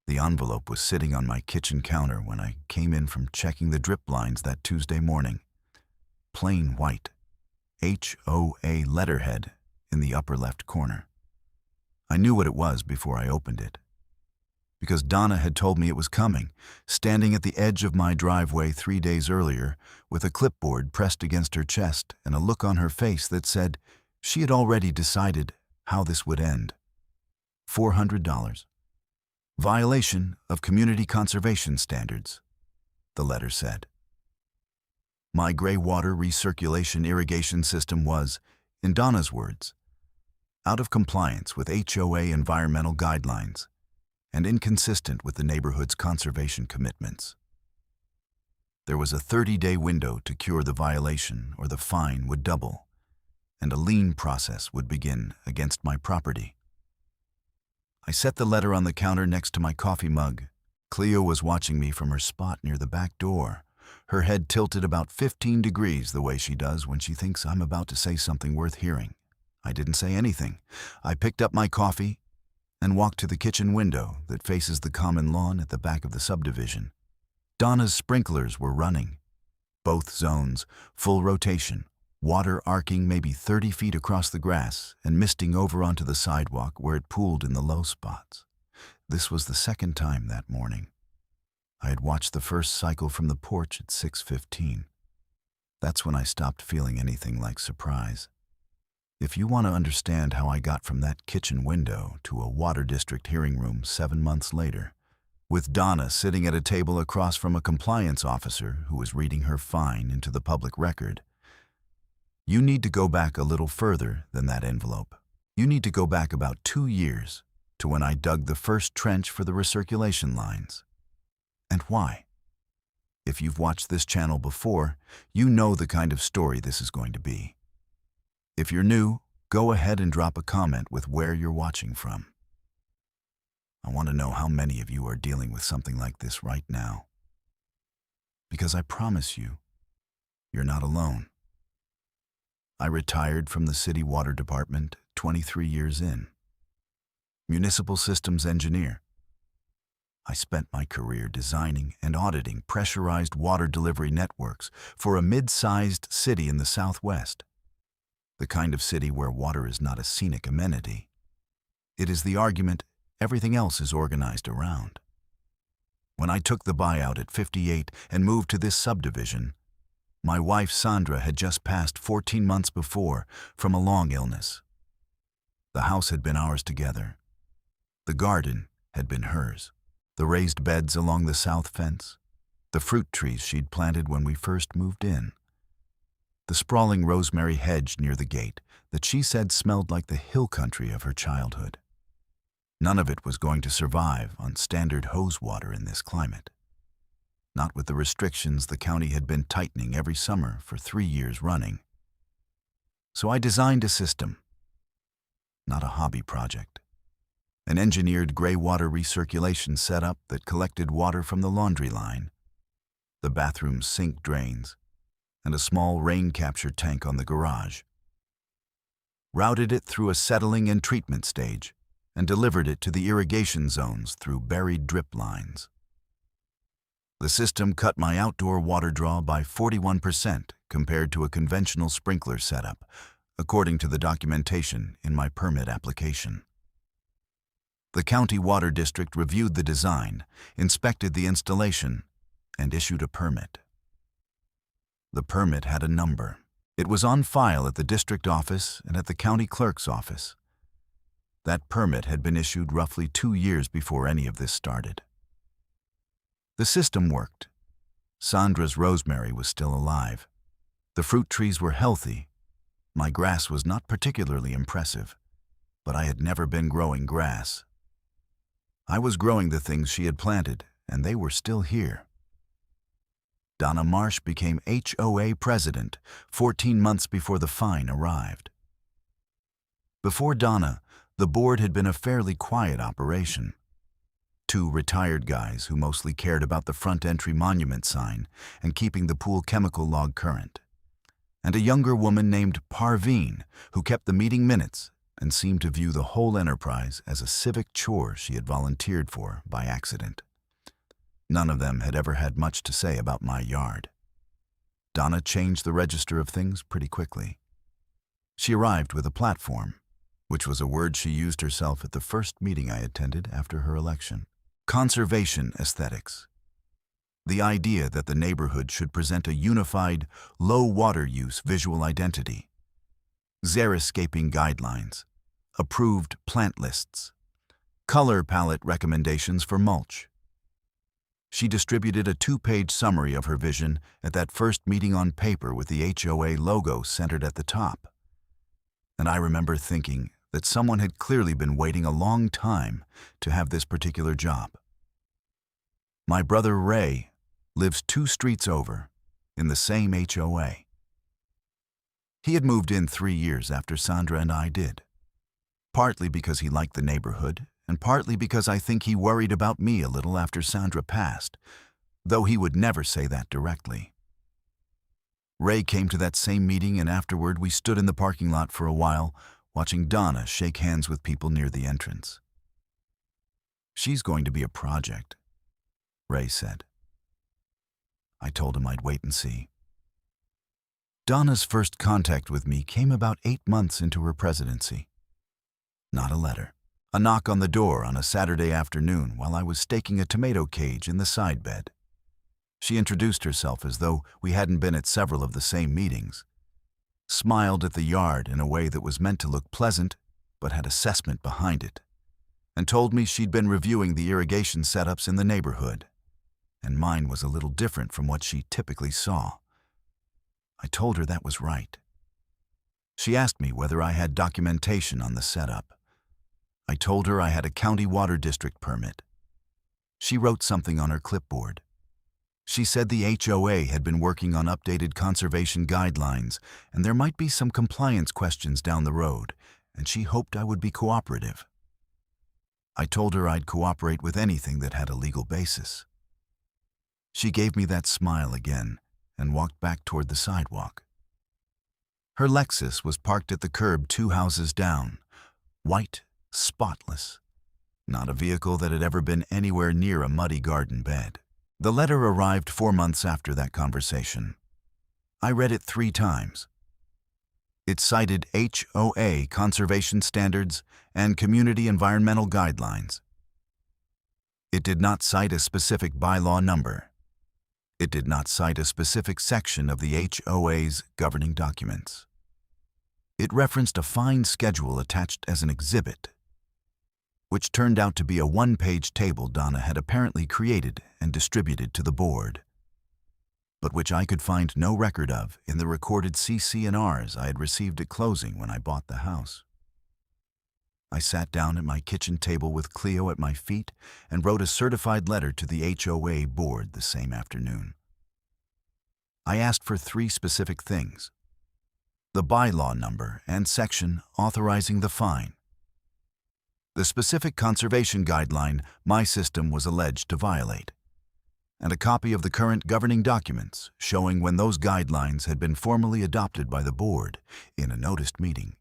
The envelope was sitting on my kitchen counter when I came in from checking the drip lines that Tuesday morning. Plain white, HOA letterhead in the upper left corner. I knew what it was before I opened it, because Donna had told me it was coming, standing at the edge of my driveway 3 days earlier with a clipboard pressed against her chest and a look on her face that said she had already decided how this would end. $400. Violation of community conservation standards, the letter said. My gray water recirculation irrigation system was, in Donna's words, out of compliance with HOA environmental guidelines and inconsistent with the neighborhood's conservation commitments. There was a 30-day window to cure the violation or the fine would double, and a lien process would begin against my property. I set the letter on the counter next to my coffee mug. Cleo was watching me from her spot near the back door, her head tilted about 15 degrees the way she does when she thinks I'm about to say something worth hearing. I didn't say anything. I picked up my coffee and walked to the kitchen window that faces the common lawn at the back of the subdivision. Donna's sprinklers were running. Both zones, full rotation, water arcing maybe 30 feet across the grass and misting over onto the sidewalk where it pooled in the low spots. This was the second time that morning. I had watched the first cycle from the porch at 6:15. That's when I stopped feeling anything like surprise. If you want to understand how I got from that kitchen window to a water district hearing room 7 months later, with Donna sitting at a table across from a compliance officer who was reading her fine into the public record, you need to go back a little further than that envelope. You need to go back about 2 years to when I dug the first trench for the recirculation lines. And why? If you've watched this channel before, you know the kind of story this is going to be. If you're new, go ahead and drop a comment with where you're watching from. I want to know how many of you are dealing with something like this right now. Because I promise you, you're not alone. I retired from the city water department 23 years in. Municipal systems engineer. I spent my career designing and auditing pressurized water delivery networks for a mid-sized city in the Southwest. The kind of city where water is not a scenic amenity. It is the argument everything else is organized around. When I took the buyout at 58 and moved to this subdivision, my wife Sandra had just passed 14 months before from a long illness. The house had been ours together. The garden had been hers. The raised beds along the south fence, the fruit trees she'd planted when we first moved in, the sprawling rosemary hedge near the gate that she said smelled like the hill country of her childhood. None of it was going to survive on standard hose water in this climate. Not with the restrictions the county had been tightening every summer for 3 years running. So I designed a system, not a hobby project. An engineered gray water recirculation setup that collected water from the laundry line, the bathroom's sink drains, and a small rain capture tank on the garage. Routed it through a settling and treatment stage, and delivered it to the irrigation zones through buried drip lines. The system cut my outdoor water draw by 41% compared to a conventional sprinkler setup, according to the documentation in my permit application. The county water district reviewed the design, inspected the installation, and issued a permit. The permit had a number. It was on file at the district office and at the county clerk's office. That permit had been issued roughly 2 years before any of this started. The system worked. Sandra's rosemary was still alive. The fruit trees were healthy. My grass was not particularly impressive, but I had never been growing grass. I was growing the things she had planted, and they were still here. Donna Marsh became HOA president 14 months before the fine arrived. Before Donna, the board had been a fairly quiet operation. 2 retired guys who mostly cared about the front entry monument sign and keeping the pool chemical log current, and a younger woman named Parveen who kept the meeting minutes and seemed to view the whole enterprise as a civic chore she had volunteered for by accident. None of them had ever had much to say about my yard. Donna changed the register of things pretty quickly. She arrived with a platform, which was a word she used herself at the first meeting I attended after her election. Conservation aesthetics. The idea that the neighborhood should present a unified, low-water use visual identity. Xeriscaping guidelines. Approved plant lists. Color palette recommendations for mulch. She distributed a 2-page summary of her vision at that first meeting on paper with the HOA logo centered at the top. And I remember thinking that someone had clearly been waiting a long time to have this particular job. My brother Ray lives 2 streets over in the same HOA. He had moved in 3 years after Sandra and I did, partly because he liked the neighborhood and partly because I think he worried about me a little after Sandra passed, though he would never say that directly. Ray came to that same meeting, and afterward we stood in the parking lot for a while, watching Donna shake hands with people near the entrance. "She's going to be a project," Ray said. I told him I'd wait and see. Donna's first contact with me came about 8 months into her presidency. Not a letter. A knock on the door on a Saturday afternoon while I was staking a tomato cage in the side bed. She introduced herself as though we hadn't been at several of the same meetings, smiled at the yard in a way that was meant to look pleasant but had assessment behind it, and told me she'd been reviewing the irrigation setups in the neighborhood, and mine was a little different from what she typically saw. I told her that was right. She asked me whether I had documentation on the setup. I told her I had a county water district permit. She wrote something on her clipboard. She said the HOA had been working on updated conservation guidelines, and there might be some compliance questions down the road, and she hoped I would be cooperative. I told her I'd cooperate with anything that had a legal basis. She gave me that smile again and walked back toward the sidewalk. Her Lexus was parked at the curb 2 houses down, white, spotless, not a vehicle that had ever been anywhere near a muddy garden bed. The letter arrived 4 months after that conversation. I read it 3 times. It cited HOA conservation standards and community environmental guidelines. It did not cite a specific bylaw number. It did not cite a specific section of the HOA's governing documents. It referenced a fine schedule attached as an exhibit, which turned out to be a 1-page table Donna had apparently created and distributed to the board, but which I could find no record of in the recorded CC&Rs I had received at closing when I bought the house. I sat down at my kitchen table with Cleo at my feet and wrote a certified letter to the HOA board the same afternoon. I asked for 3 specific things: the bylaw number and section authorizing the fine, the specific conservation guideline my system was alleged to violate, and a copy of the current governing documents showing when those guidelines had been formally adopted by the board in a noticed meeting.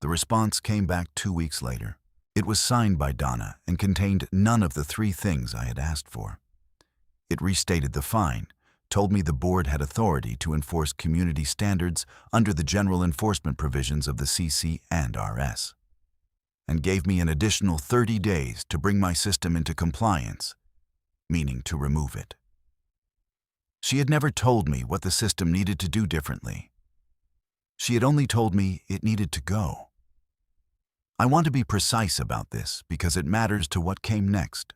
The response came back 2 weeks later. It was signed by Donna and contained none of the 3 things I had asked for. It restated the fine, told me the board had authority to enforce community standards under the general enforcement provisions of the CC&RS, and gave me an additional 30 days to bring my system into compliance, meaning to remove it. She had never told me what the system needed to do differently. She had only told me it needed to go. I want to be precise about this because it matters to what came next.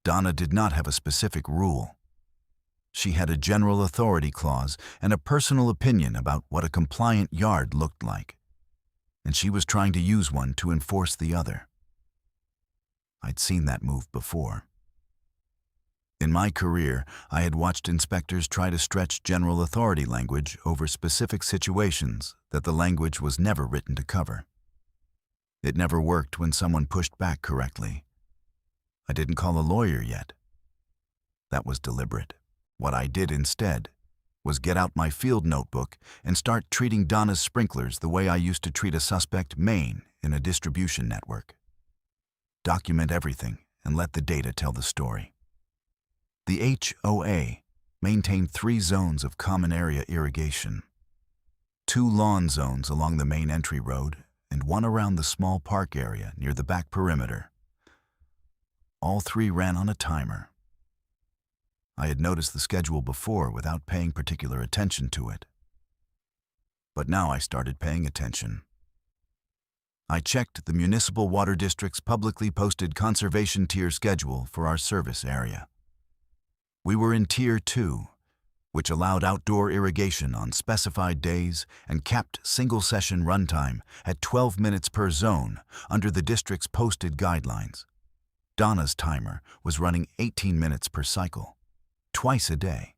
Donna did not have a specific rule. She had a general authority clause and a personal opinion about what a compliant yard looked like, and she was trying to use one to enforce the other. I'd seen that move before. In my career, I had watched inspectors try to stretch general authority language over specific situations that the language was never written to cover. It never worked when someone pushed back correctly. I didn't call a lawyer yet. That was deliberate. What I did instead was get out my field notebook and start treating Donna's sprinklers the way I used to treat a suspect main in a distribution network. Document everything and let the data tell the story. The HOA maintained 3 zones of common area irrigation, 2 lawn zones along the main entry road and 1 around the small park area near the back perimeter. All 3 ran on a timer. I had noticed the schedule before without paying particular attention to it. But now I started paying attention. I checked the Municipal Water District's publicly posted conservation tier schedule for our service area. We were in Tier 2, which allowed outdoor irrigation on specified days and capped single-session runtime at 12 minutes per zone under the district's posted guidelines. Donna's timer was running 18 minutes per cycle, twice a day,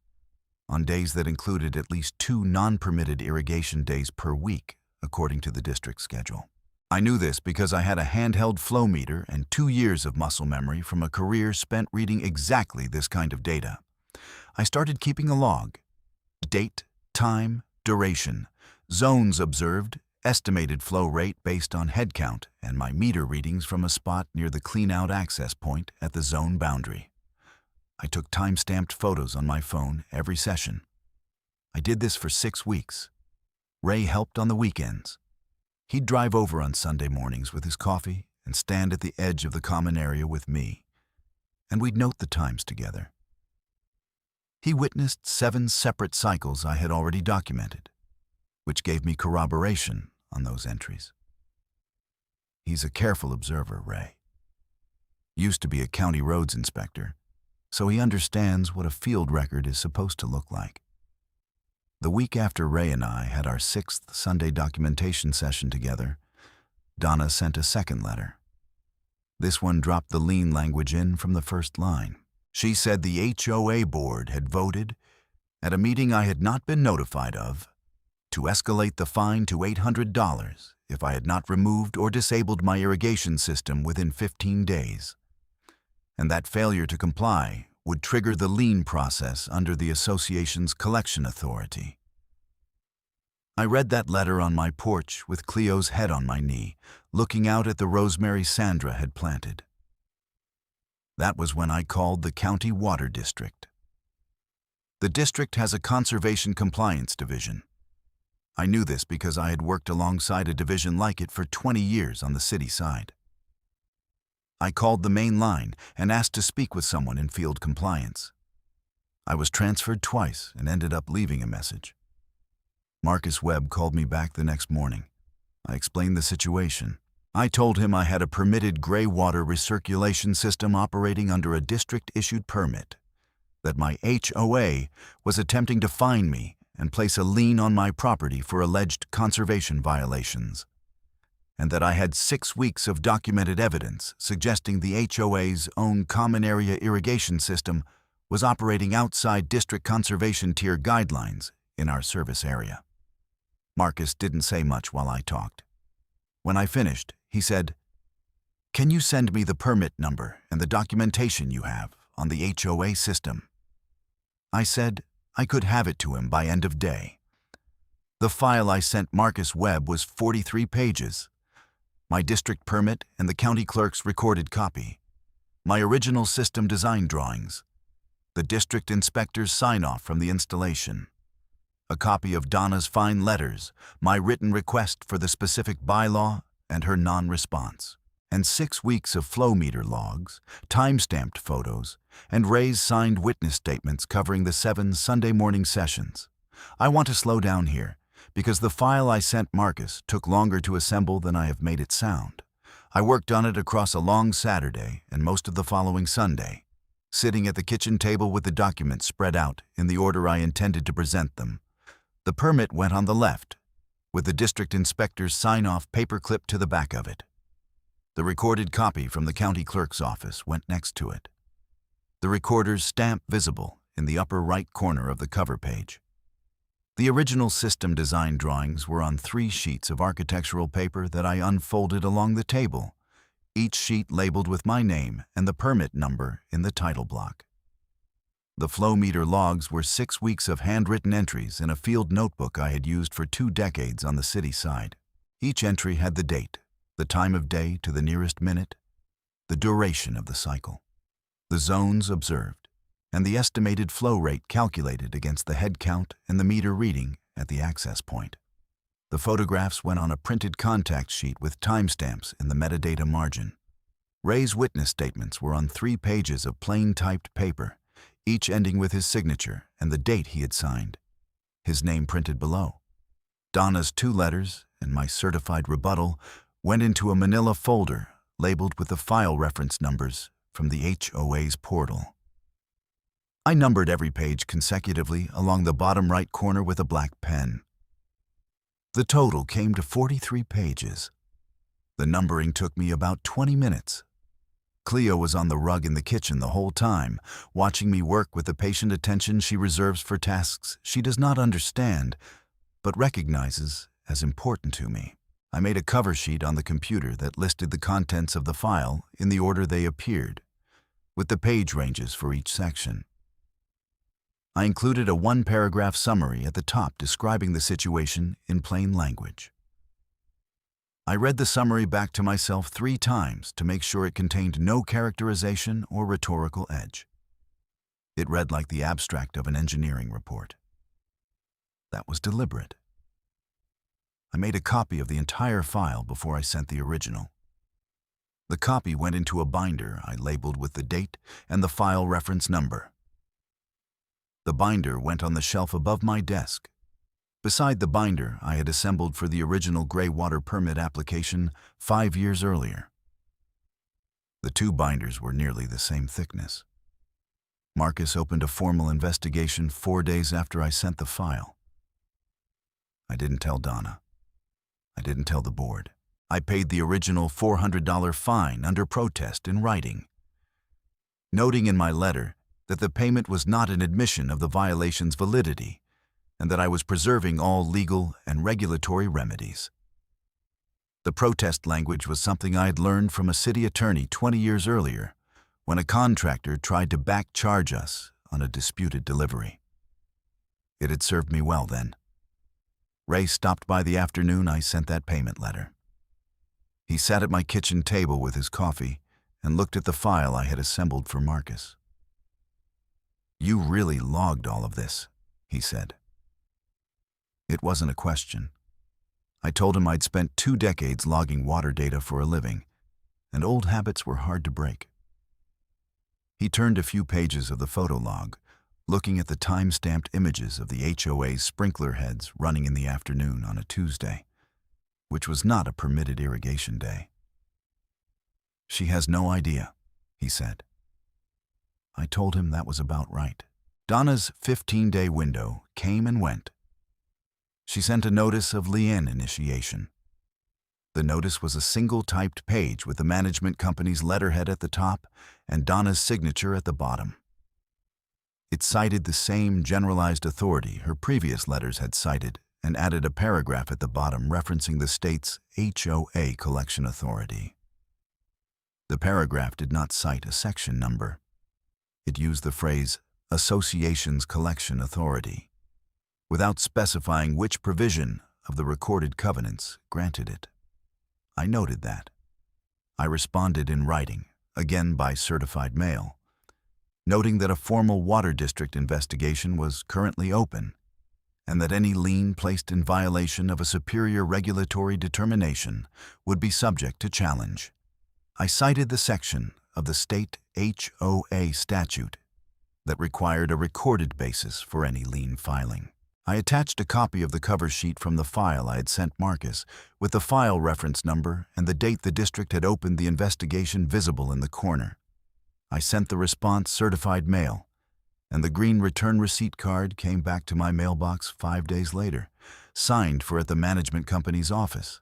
on days that included at least 2 non-permitted irrigation days per week, according to the district schedule. I knew this because I had a handheld flow meter and 2 years of muscle memory from a career spent reading exactly this kind of data. I started keeping a log. Date, time, duration, zones observed, estimated flow rate based on head count, and my meter readings from a spot near the clean-out access point at the zone boundary. I took time-stamped photos on my phone every session. I did this for 6 weeks. Ray helped on the weekends. He'd drive over on Sunday mornings with his coffee and stand at the edge of the common area with me, and we'd note the times together. He witnessed 7 separate cycles I had already documented, which gave me corroboration on those entries. He's a careful observer, Ray. Used to be a county roads inspector, so he understands what a field record is supposed to look like. The week after Ray and I had our 6th Sunday documentation session together, Donna sent a second letter. This one dropped the lien language in from the first line. She said the HOA board had voted, at a meeting I had not been notified of, to escalate the fine to $800 if I had not removed or disabled my irrigation system within 15 days. And that failure to comply would trigger the lien process under the association's collection authority. I read that letter on my porch with Cleo's head on my knee, looking out at the rosemary Sandra had planted. That was when I called the County Water District. The district has a conservation compliance division. I knew this because I had worked alongside a division like it for 20 years on the city side. I called the main line and asked to speak with someone in field compliance. I was transferred twice and ended up leaving a message. Marcus Webb called me back the next morning. I explained the situation. I told him I had a permitted gray water recirculation system operating under a district-issued permit, that my HOA was attempting to fine me and place a lien on my property for alleged conservation violations, and that I had 6 weeks of documented evidence suggesting the HOA's own common area irrigation system was operating outside district conservation tier guidelines in our service area. Marcus didn't say much while I talked. When I finished, he said, "Can you send me the permit number and the documentation you have on the HOA system?" I said I could have it to him by end of day. The file I sent Marcus Webb was 43 pages. My district permit and the county clerk's recorded copy, my original system design drawings, the district inspector's sign-off from the installation, a copy of Donna's fine letters, my written request for the specific bylaw and her non-response, and 6 weeks of flow meter logs, time-stamped photos, and Ray's signed witness statements covering the 7 Sunday morning sessions. I want to slow down here, because the file I sent Marcus took longer to assemble than I have made it sound. I worked on it across a long Saturday and most of the following Sunday, sitting at the kitchen table with the documents spread out in the order I intended to present them. The permit went on the left, with the district inspector's sign-off paperclip to the back of it. The recorded copy from the county clerk's office went next to it. The recorder's stamp visible in the upper right corner of the cover page. The original system design drawings were on 3 sheets of architectural paper that I unfolded along the table, each sheet labeled with my name and the permit number in the title block. The flow meter logs were 6 weeks of handwritten entries in a field notebook I had used for 2 decades on the city side. Each entry had the date, the time of day to the nearest minute, the duration of the cycle, the zones observed, and the estimated flow rate calculated against the head count and the meter reading at the access point. The photographs went on a printed contact sheet with timestamps in the metadata margin. Ray's witness statements were on 3 pages of plain typed paper, each ending with his signature and the date he had signed. His name printed below. Donna's 2 letters and my certified rebuttal went into a manila folder labeled with the file reference numbers from the HOA's portal. I numbered every page consecutively along the bottom right corner with a black pen. The total came to 43 pages. The numbering took me about 20 minutes. Cleo was on the rug in the kitchen the whole time, watching me work with the patient attention she reserves for tasks she does not understand, but recognizes as important to me. I made a cover sheet on the computer that listed the contents of the file in the order they appeared, with the page ranges for each section. I included a 1-paragraph summary at the top describing the situation in plain language. I read the summary back to myself 3 times to make sure it contained no characterization or rhetorical edge. It read like the abstract of an engineering report. That was deliberate. I made a copy of the entire file before I sent the original. The copy went into a binder I labeled with the date and the file reference number. The binder went on the shelf above my desk. Beside the binder I had assembled for the original gray water permit application 5 years earlier. The 2 binders were nearly the same thickness. Marcus opened a formal investigation 4 days after I sent the file. I didn't tell Donna. I didn't tell the board. I paid the original $400 fine under protest in writing, noting in my letter that the payment was not an admission of the violation's validity and that I was preserving all legal and regulatory remedies. The protest language was something I had learned from a city attorney 20 years earlier when a contractor tried to back-charge us on a disputed delivery. It had served me well then. Ray stopped by the afternoon I sent that payment letter. He sat at my kitchen table with his coffee and looked at the file I had assembled for Marcus. "You really logged all of this," he said. It wasn't a question. I told him I'd spent 2 decades logging water data for a living, and old habits were hard to break. He turned a few pages of the photo log, looking at the time-stamped images of the HOA's sprinkler heads running in the afternoon on a Tuesday, which was not a permitted irrigation day. "She has no idea," he said. I told him that was about right. Donna's 15-day window came and went. She sent a notice of lien initiation. The notice was a single typed page with the management company's letterhead at the top and Donna's signature at the bottom. It cited the same generalized authority her previous letters had cited and added a paragraph at the bottom referencing the state's HOA collection authority. The paragraph did not cite a section number. It used the phrase, "Association's collection authority," without specifying which provision of the recorded covenants granted it. I noted that. I responded in writing, again by certified mail, noting that a formal water district investigation was currently open and that any lien placed in violation of a superior regulatory determination would be subject to challenge. I cited the section of the state HOA statute that required a recorded basis for any lien filing. I attached a copy of the cover sheet from the file I had sent Marcus with the file reference number and the date the district had opened the investigation visible in the corner. I sent the response certified mail, and the green return receipt card came back to my mailbox 5 days later, signed for at the management company's office.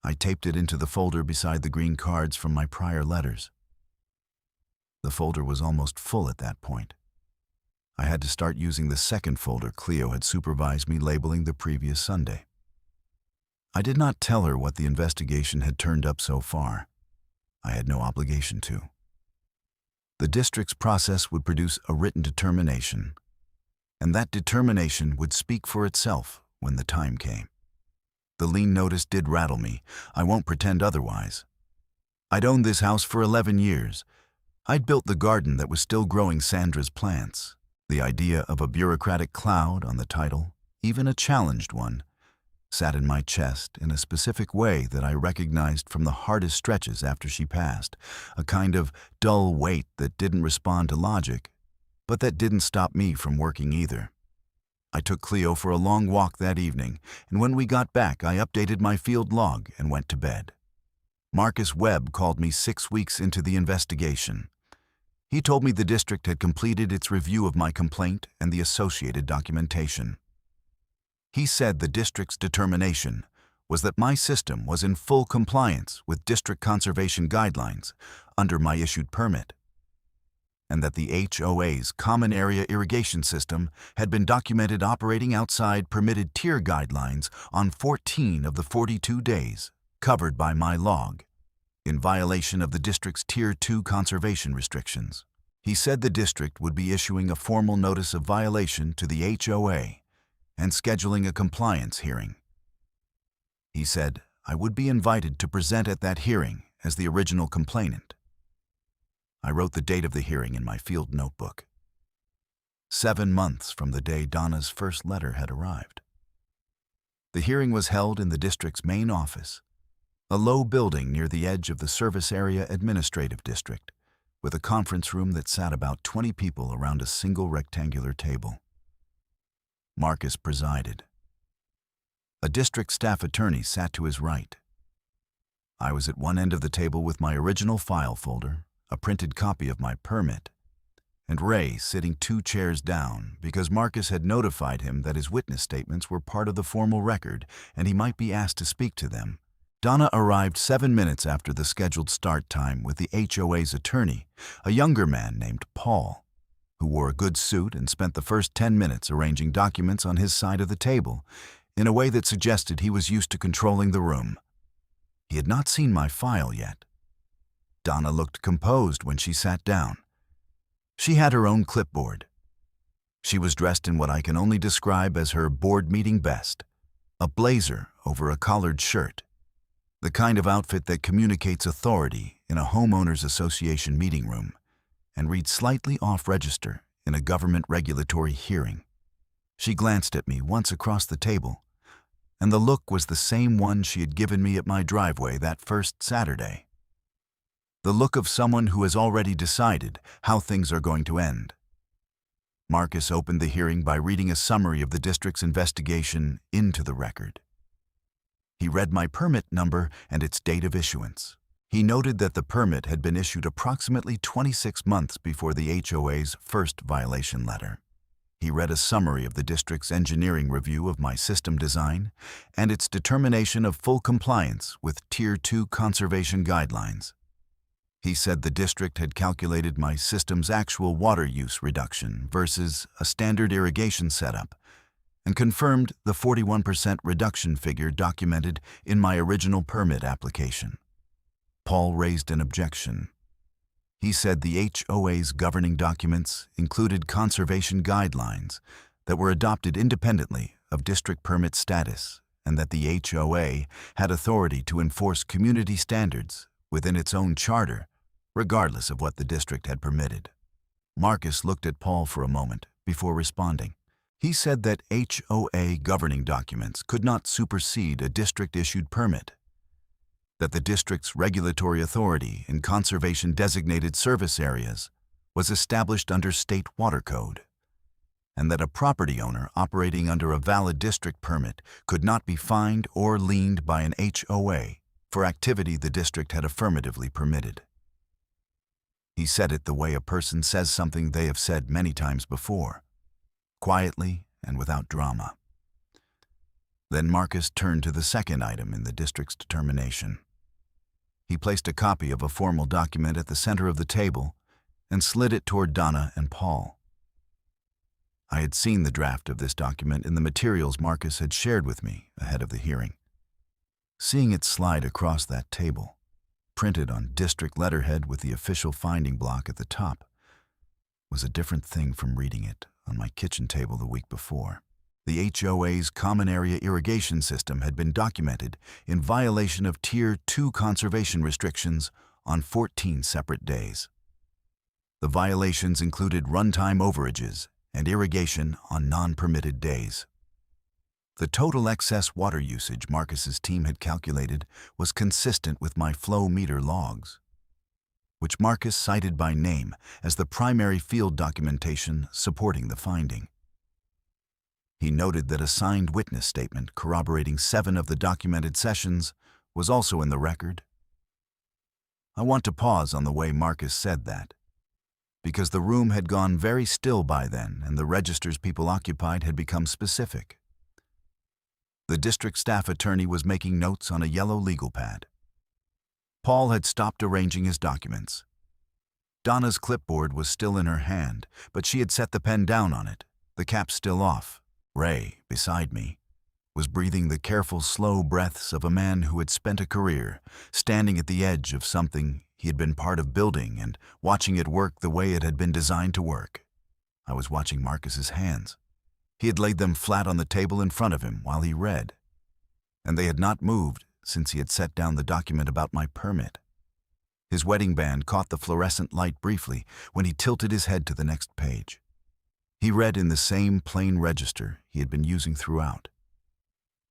I taped it into the folder beside the green cards from my prior letters. The folder was almost full at that point. I had to start using the second folder Cleo had supervised me labeling the previous Sunday. I did not tell her what the investigation had turned up so far. I had no obligation to. The district's process would produce a written determination, and that determination would speak for itself when the time came. The lien notice did rattle me. I won't pretend otherwise. I'd owned this house for 11 years. I'd built the garden that was still growing Sandra's plants. The idea of a bureaucratic cloud on the title, even a challenged one, sat in my chest in a specific way that I recognized from the hardest stretches after she passed, a kind of dull weight that didn't respond to logic, but that didn't stop me from working either. I took Cleo for a long walk that evening, and when we got back, I updated my field log and went to bed. Marcus Webb called me 6 weeks into the investigation. He told me the district had completed its review of my complaint and the associated documentation. He said the district's determination was that my system was in full compliance with district conservation guidelines under my issued permit, and that the HOA's common area irrigation system had been documented operating outside permitted tier guidelines on 14 of the 42 days covered by my log, in violation of the district's Tier 2 conservation restrictions. He said the district would be issuing a formal notice of violation to the HOA and scheduling a compliance hearing. He said I would be invited to present at that hearing as the original complainant. I wrote the date of the hearing in my field notebook. 7 months from the day Donna's first letter had arrived. The hearing was held in the district's main office, a low building near the edge of the Service Area Administrative District, with a conference room that sat about 20 people around a single rectangular table. Marcus presided. A district staff attorney sat to his right. I was at one end of the table with my original file folder, a printed copy of my permit, and Ray sitting 2 chairs down because Marcus had notified him that his witness statements were part of the formal record and he might be asked to speak to them. Donna arrived 7 minutes after the scheduled start time with the HOA's attorney, a younger man named Paul, who wore a good suit and spent the first 10 minutes arranging documents on his side of the table in a way that suggested he was used to controlling the room. He had not seen my file yet. Donna looked composed when she sat down. She had her own clipboard. She was dressed in what I can only describe as her board meeting best, a blazer over a collared shirt, the kind of outfit that communicates authority in a homeowners association meeting room and reads slightly off-register in a government regulatory hearing. She glanced at me once across the table, and the look was the same one she had given me at my driveway that first Saturday. The look of someone who has already decided how things are going to end. Marcus opened the hearing by reading a summary of the district's investigation into the record. He read my permit number and its date of issuance. He noted that the permit had been issued approximately 26 months before the HOA's first violation letter. He read a summary of the district's engineering review of my system design and its determination of full compliance with Tier 2 conservation guidelines. He said the district had calculated my system's actual water use reduction versus a standard irrigation setup and confirmed the 41% reduction figure documented in my original permit application. Paul raised an objection. He said the HOA's governing documents included conservation guidelines that were adopted independently of district permit status and that the HOA had authority to enforce community standards within its own charter, regardless of what the district had permitted. Marcus looked at Paul for a moment before responding. He said that HOA governing documents could not supersede a district-issued permit, that the district's regulatory authority in conservation-designated service areas was established under state water code, and that a property owner operating under a valid district permit could not be fined or liened by an HOA for activity the district had affirmatively permitted. He said it the way a person says something they have said many times before, quietly and without drama. Then Marcus turned to the second item in the district's determination. He placed a copy of a formal document at the center of the table and slid it toward Donna and Paul. I had seen the draft of this document in the materials Marcus had shared with me ahead of the hearing. Seeing it slide across that table, printed on district letterhead with the official finding block at the top, was a different thing from reading it on my kitchen table the week before. The HOA's Common Area Irrigation System had been documented in violation of Tier 2 conservation restrictions on 14 separate days. The violations included runtime overages and irrigation on non-permitted days. The total excess water usage Marcus's team had calculated was consistent with my flow meter logs, which Marcus cited by name as the primary field documentation supporting the finding. He noted that a signed witness statement corroborating 7 of the documented sessions was also in the record. I want to pause on the way Marcus said that, because the room had gone very still by then and the registers people occupied had become specific. The district staff attorney was making notes on a yellow legal pad. Paul had stopped arranging his documents. Donna's clipboard was still in her hand, but she had set the pen down on it, the cap still off. Ray, beside me, was breathing the careful, slow breaths of a man who had spent a career standing at the edge of something he had been part of building and watching it work the way it had been designed to work. I was watching Marcus's hands. He had laid them flat on the table in front of him while he read, and they had not moved since he had set down the document about my permit. His wedding band caught the fluorescent light briefly when he tilted his head to the next page. He read in the same plain register he had been using throughout,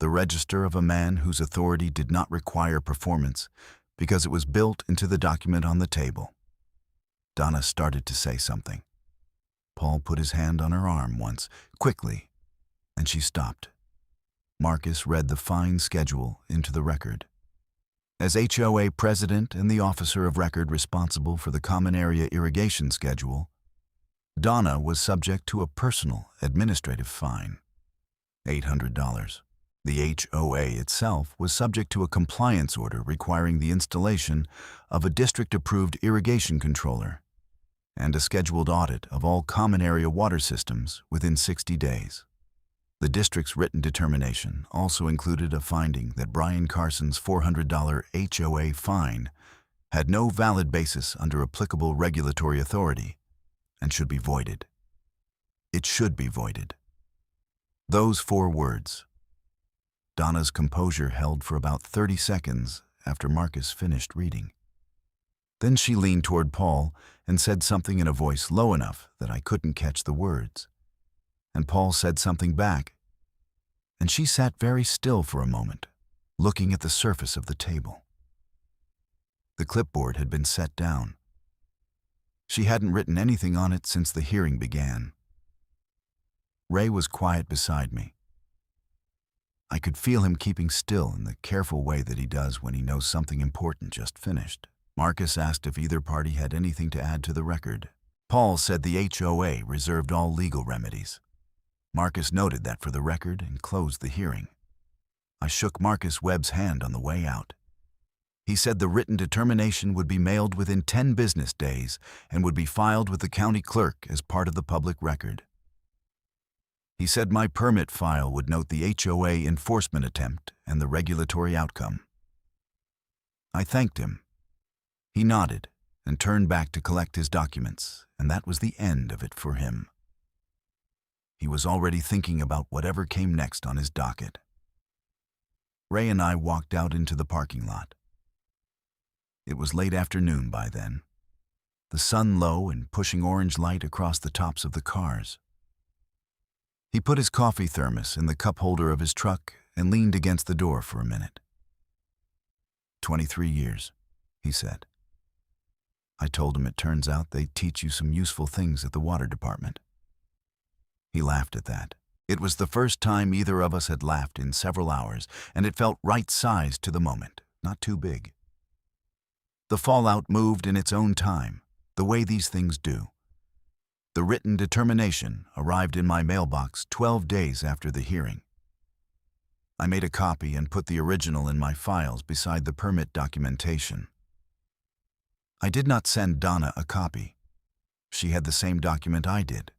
the register of a man whose authority did not require performance because it was built into the document on the table. Donna started to say something. Paul put his hand on her arm once, quickly, and she stopped. Marcus read the fine schedule into the record. As HOA president and the officer of record responsible for the Common Area Irrigation Schedule, Donna was subject to a personal administrative fine, $800. The HOA itself was subject to a compliance order requiring the installation of a district-approved irrigation controller and a scheduled audit of all common area water systems within 60 days. The district's written determination also included a finding that Brian Carson's $400 HOA fine had no valid basis under applicable regulatory authority and should be voided. It should be voided. Those 4 words. Donna's composure held for about 30 seconds after Marcus finished reading. Then she leaned toward Paul and said something in a voice low enough that I couldn't catch the words. And Paul said something back, and she sat very still for a moment, looking at the surface of the table. The clipboard had been set down. She hadn't written anything on it since the hearing began. Ray was quiet beside me. I could feel him keeping still in the careful way that he does when he knows something important just finished. Marcus asked if either party had anything to add to the record. Paul said the HOA reserved all legal remedies. Marcus noted that for the record and closed the hearing. I shook Marcus Webb's hand on the way out. He said the written determination would be mailed within 10 business days and would be filed with the county clerk as part of the public record. He said my permit file would note the HOA enforcement attempt and the regulatory outcome. I thanked him. He nodded and turned back to collect his documents, and that was the end of it for him. He was already thinking about whatever came next on his docket. Ray and I walked out into the parking lot. It was late afternoon by then, the sun low and pushing orange light across the tops of the cars. He put his coffee thermos in the cup holder of his truck and leaned against the door for a minute. 23 years, he said. I told him it turns out they teach you some useful things at the water department. He laughed at that. It was the first time either of us had laughed in several hours, and it felt right-sized to the moment, not too big. The fallout moved in its own time, the way these things do. The written determination arrived in my mailbox 12 days after the hearing. I made a copy and put the original in my files beside the permit documentation. I did not send Donna a copy. She had the same document I did.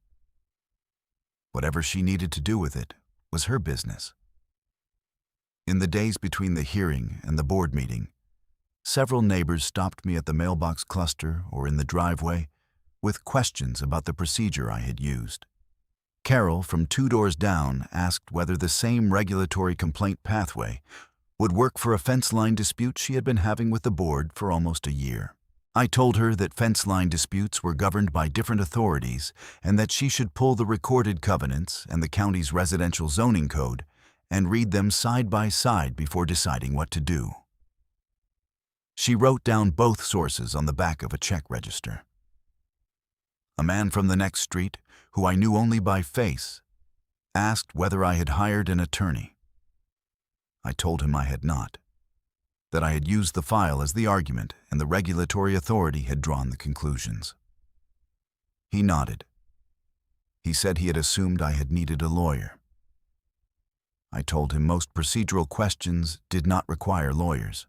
Whatever she needed to do with it was her business. In the days between the hearing and the board meeting, several neighbors stopped me at the mailbox cluster or in the driveway with questions about the procedure I had used. Carol, from 2 doors down, asked whether the same regulatory complaint pathway would work for a fence line dispute she had been having with the board for almost a year. I told her that fence line disputes were governed by different authorities and that she should pull the recorded covenants and the county's residential zoning code and read them side by side before deciding what to do. She wrote down both sources on the back of a check register. A man from the next street, who I knew only by face, asked whether I had hired an attorney. I told him I had not, that I had used the file as the argument and the regulatory authority had drawn the conclusions. He nodded. He said he had assumed I had needed a lawyer. I told him most procedural questions did not require lawyers.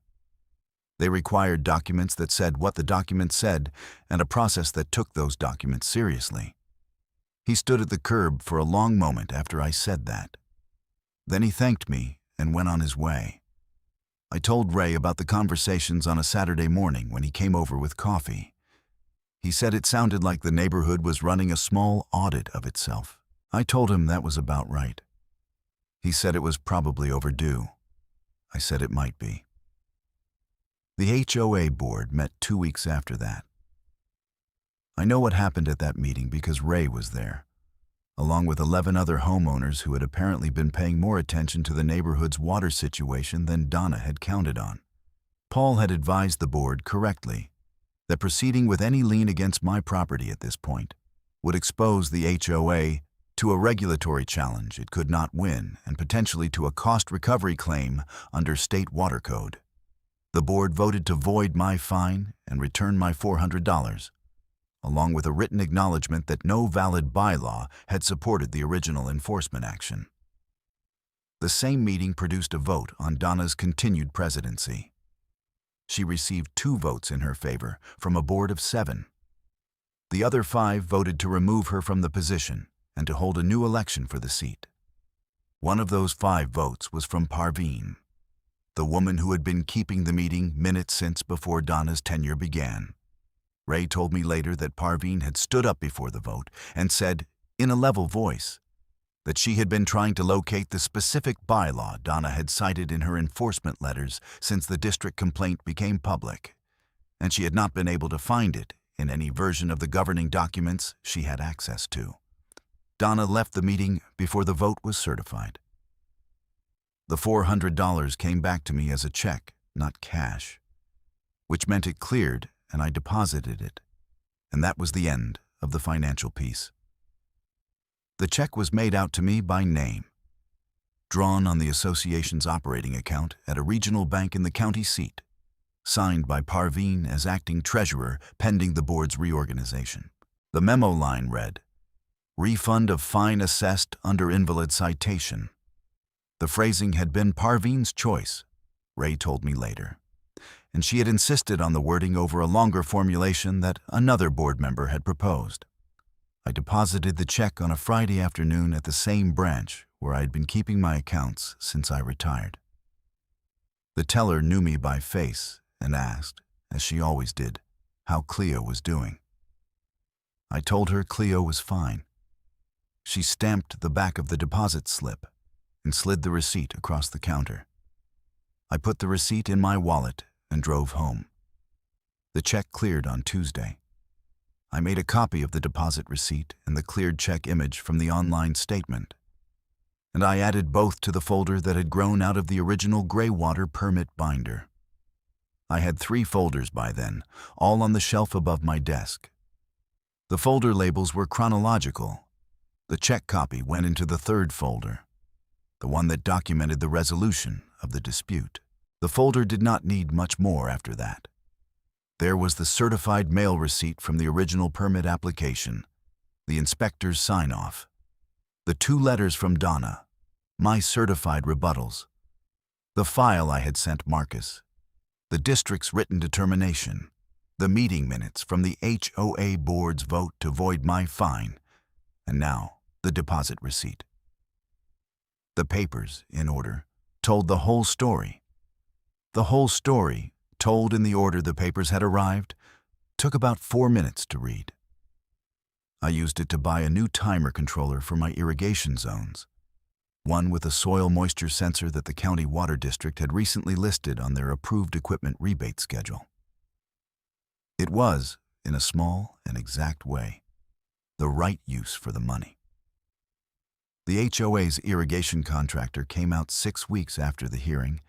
They required documents that said what the documents said and a process that took those documents seriously. He stood at the curb for a long moment after I said that. Then he thanked me and went on his way. I told Ray about the conversations on a Saturday morning when he came over with coffee. He said it sounded like the neighborhood was running a small audit of itself. I told him that was about right. He said it was probably overdue. I said it might be. The HOA board met 2 weeks after that. I know what happened at that meeting because Ray was there, along with 11 other homeowners who had apparently been paying more attention to the neighborhood's water situation than Donna had counted on. Paul had advised the board correctly that proceeding with any lien against my property at this point would expose the HOA to a regulatory challenge it could not win and potentially to a cost recovery claim under state water code. The board voted to void my fine and return my $400, along with a written acknowledgement that no valid bylaw had supported the original enforcement action. The same meeting produced a vote on Donna's continued presidency. She received 2 votes in her favor from a board of 7. The other 5 voted to remove her from the position and to hold a new election for the seat. One of those 5 votes was from Parveen, the woman who had been keeping the meeting minutes since before Donna's tenure began. Ray told me later that Parveen had stood up before the vote and said, in a level voice, that she had been trying to locate the specific bylaw Donna had cited in her enforcement letters since the district complaint became public, and she had not been able to find it in any version of the governing documents she had access to. Donna left the meeting before the vote was certified. The $400 came back to me as a check, not cash, which meant it cleared and I deposited it, and that was the end of the financial piece. The check was made out to me by name, drawn on the association's operating account at a regional bank in the county seat, signed by Parveen as acting treasurer pending the board's reorganization. The memo line read, "Refund of fine assessed under invalid citation." The phrasing had been Parveen's choice, Ray told me later, and she had insisted on the wording over a longer formulation that another board member had proposed. I deposited the check on a Friday afternoon at the same branch where I had been keeping my accounts since I retired. The teller knew me by face and asked, as she always did, how Cleo was doing. I told her Cleo was fine. She stamped the back of the deposit slip and slid the receipt across the counter. I put the receipt in my wallet and drove home. The check cleared on Tuesday. I made a copy of the deposit receipt and the cleared check image from the online statement, and I added both to the folder that had grown out of the original Greywater permit binder. I had 3 folders by then, all on the shelf above my desk. The folder labels were chronological. The check copy went into the 3rd folder, the one that documented the resolution of the dispute. The folder did not need much more after that. There was the certified mail receipt from the original permit application, the inspector's sign-off, the 2 letters from Donna, my certified rebuttals, the file I had sent Marcus, the district's written determination, the meeting minutes from the HOA board's vote to void my fine, and now the deposit receipt. The papers, in order, told the whole story. The whole story, told in the order the papers had arrived, took about 4 minutes to read. I used it to buy a new timer controller for my irrigation zones, one with a soil moisture sensor that the county water district had recently listed on their approved equipment rebate schedule. It was, in a small and exact way, the right use for the money. The HOA's irrigation contractor came out 6 weeks after the hearing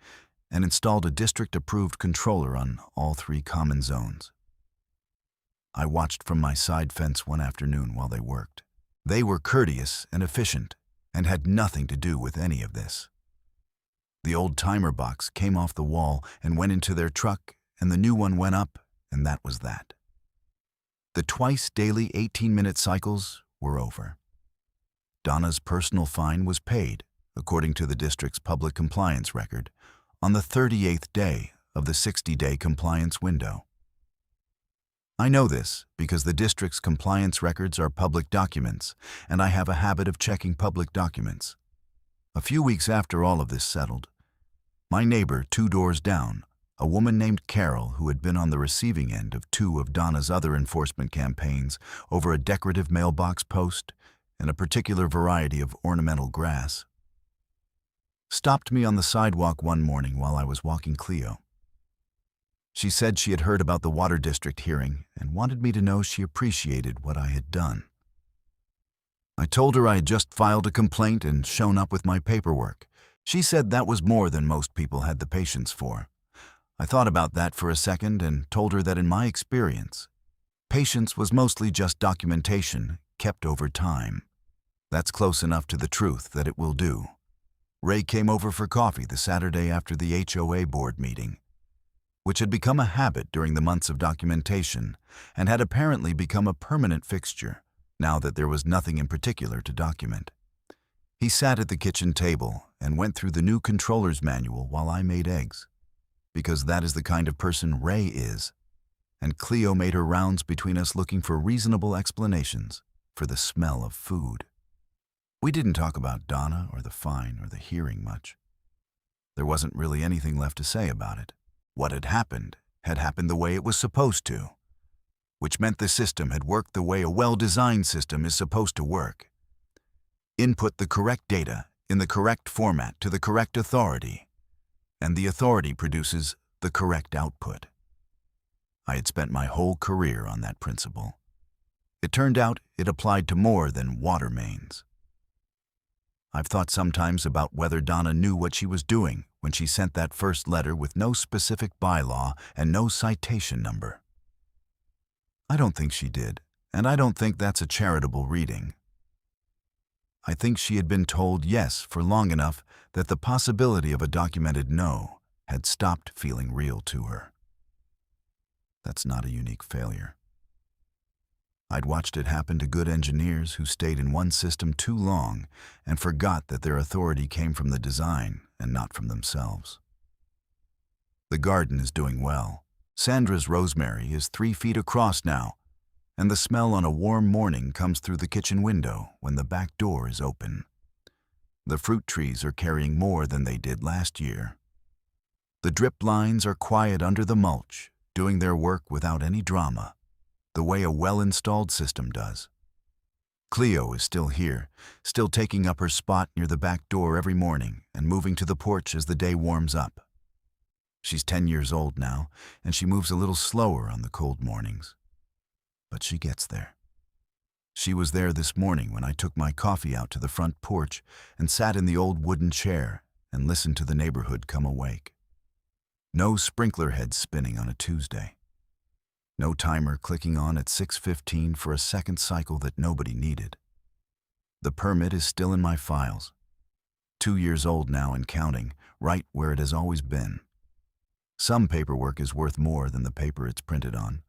and installed a district-approved controller on all 3 common zones. I watched from my side fence one afternoon while they worked. They were courteous and efficient and had nothing to do with any of this. The old timer box came off the wall and went into their truck, and the new one went up, and that was that. The twice-daily 18-minute cycles were over. Donna's personal fine was paid, according to the district's public compliance record, on the 38th day of the 60-day compliance window. I know this because the district's compliance records are public documents, and I have a habit of checking public documents. A few weeks after all of this settled, my neighbor 2 doors down, a woman named Carol, who had been on the receiving end of 2 of Donna's other enforcement campaigns over a decorative mailbox post and a particular variety of ornamental grass, stopped me on the sidewalk one morning while I was walking Cleo. She said she had heard about the water district hearing and wanted me to know she appreciated what I had done. I told her I had just filed a complaint and shown up with my paperwork. She said that was more than most people had the patience for. I thought about that for a second and told her that in my experience, patience was mostly just documentation kept over time. That's close enough to the truth that it will do. Ray came over for coffee the Saturday after the HOA board meeting, which had become a habit during the months of documentation and had apparently become a permanent fixture now that there was nothing in particular to document. He sat at the kitchen table and went through the new controller's manual while I made eggs, because that is the kind of person Ray is, and Cleo made her rounds between us looking for reasonable explanations for the smell of food. We didn't talk about Donna or the fine or the hearing much. There wasn't really anything left to say about it. What had happened the way it was supposed to, which meant the system had worked the way a well-designed system is supposed to work. Input the correct data in the correct format to the correct authority, and the authority produces the correct output. I had spent my whole career on that principle. It turned out it applied to more than water mains. I've thought sometimes about whether Donna knew what she was doing when she sent that first letter with no specific bylaw and no citation number. I don't think she did, and I don't think that's a charitable reading. I think she had been told yes for long enough that the possibility of a documented no had stopped feeling real to her. That's not a unique failure. I'd watched it happen to good engineers who stayed in one system too long and forgot that their authority came from the design and not from themselves. The garden is doing well. Sandra's rosemary is 3 feet across now, and the smell on a warm morning comes through the kitchen window when the back door is open. The fruit trees are carrying more than they did last year. The drip lines are quiet under the mulch, doing their work without any drama, the way a well-installed system does. Cleo is still here, still taking up her spot near the back door every morning and moving to the porch as the day warms up. She's 10 years old now, and she moves a little slower on the cold mornings. But she gets there. She was there this morning when I took my coffee out to the front porch and sat in the old wooden chair and listened to the neighborhood come awake. No sprinkler heads spinning on a Tuesday. No timer clicking on at 6:15 for a second cycle that nobody needed. The permit is still in my files. 2 years old now and counting, right where it has always been. Some paperwork is worth more than the paper it's printed on.